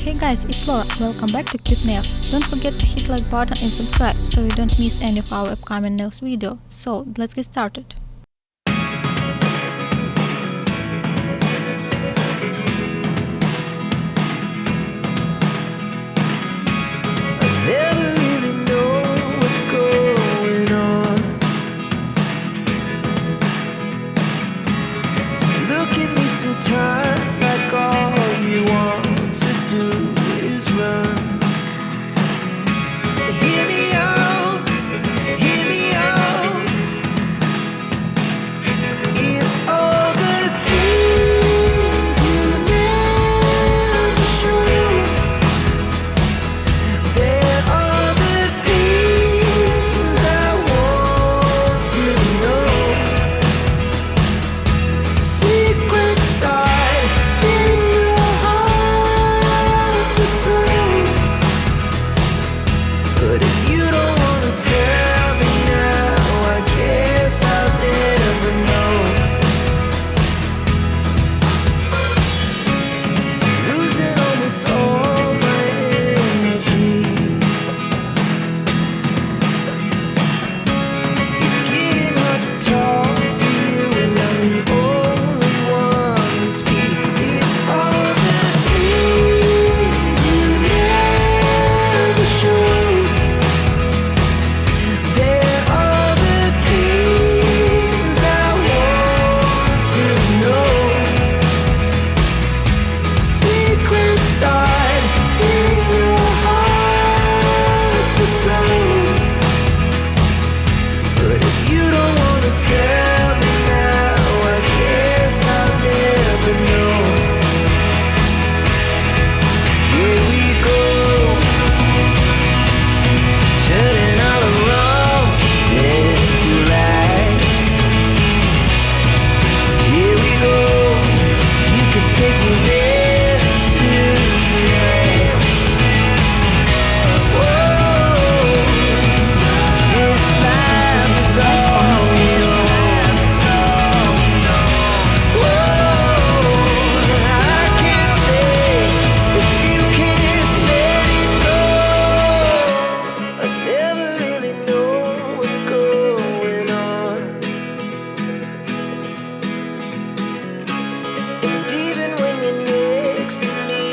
Hey guys, it's Laura. Welcome back to Cute Nails. Don't forget to hit like button and subscribe so you don't miss any of our upcoming nails video. So let's get started. Never really know what's going on. Look at me sometimes like all you want to do is run. Hear me out, hear me out. It's all the things you never show. There are the things I want to know. Secrets start in your heart so slow. But if you don't wanna tell me now, I guess I'll never know. Losing almost all my energy. It's getting hard to talk to you, and I'm the only one who speaks. It's all the things you never show. There are the things I want to know. Secrets start in your heart so slow. But if you don't wanna tell me now, I guess I'll never know. Here we go, turning all the wrongs into rights. Here we go, you can take me there tonight. Whoa, this life is all we know. Whoa, I can't stay if you can't let it go. I never really know what's going on. And even when you're next to me,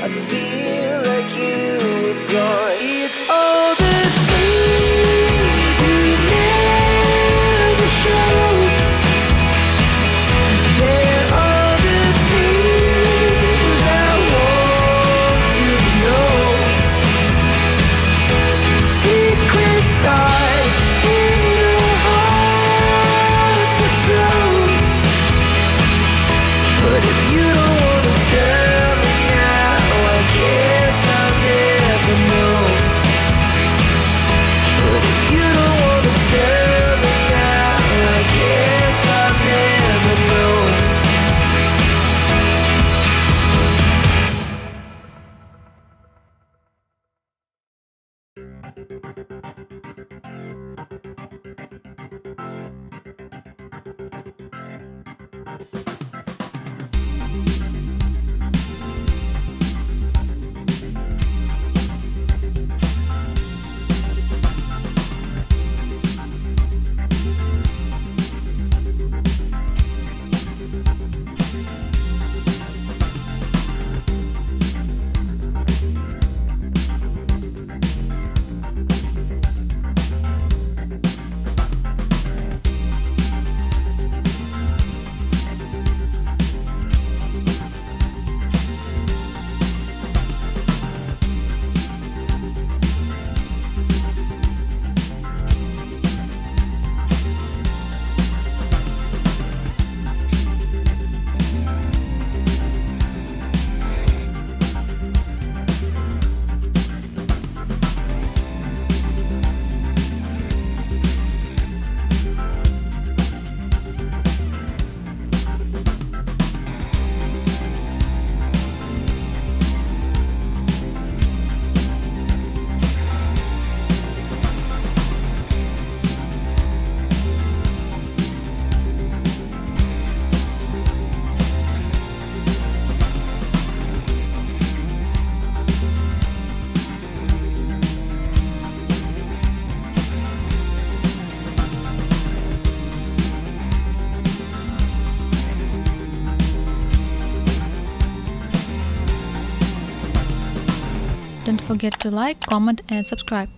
I feel like you were gone. It's all the things you never show. There are the things I want to know. Secrets start in your heart so slow. But if you don't wanna tell me now, I guess I'll never know. But if you don't wanna tell me now, I guess I'll never know. Don't forget to like, comment and subscribe.